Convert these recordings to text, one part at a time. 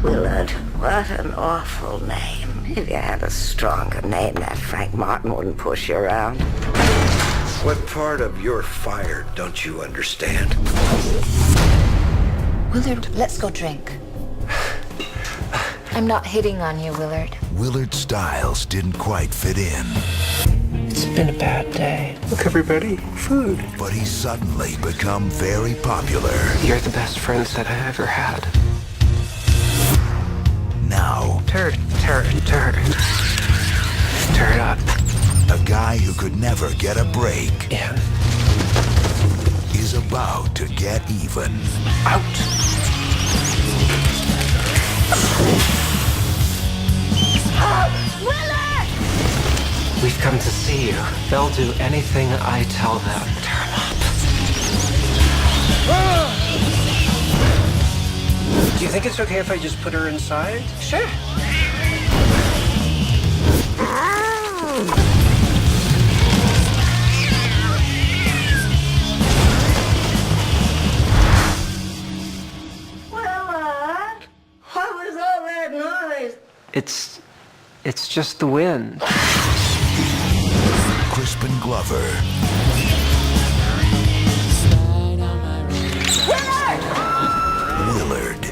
Willard, what an awful name. If you had a stronger name, that Frank Martin wouldn't push you around. What part of your fire don't you understand? Willard, let's go drink. I'm not hitting on you, Willard. Willard's styles didn't quite fit in. It's been a bad day. Look, everybody, food. But he's suddenly become very popular. You're the best friends that I ever had. Now, Turd up. a guy who could never get a break Yeah. is about to get even. Out. We've come to see you. They'll do anything I tell them. Turn up. Do you think it's okay if I just put her inside? Sure. Willard, what was all that noise? It's just the wind. Crispin Glover. Willard.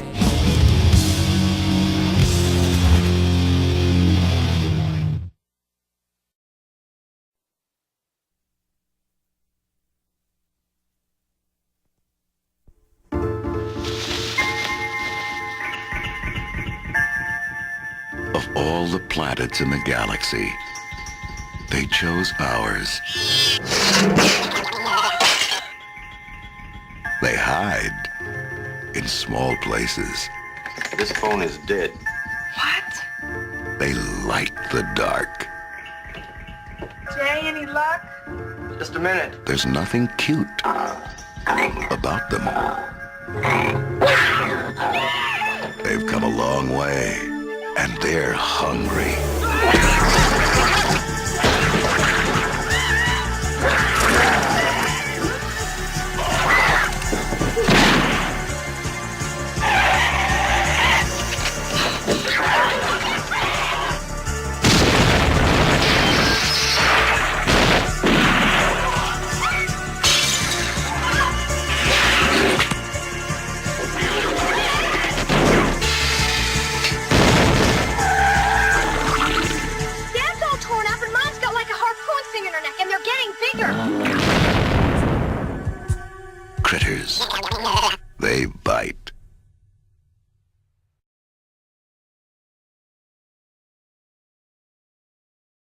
Of all the planets in the galaxy, they chose ours. They hide in small places. This phone is dead. What? They light the dark. Jay, any luck? Just a minute. There's nothing cute about them. They've come a long way, and they're hungry. Dad's all torn up and Mom's got like a harpoon sting in her neck and they're getting bigger. Critters.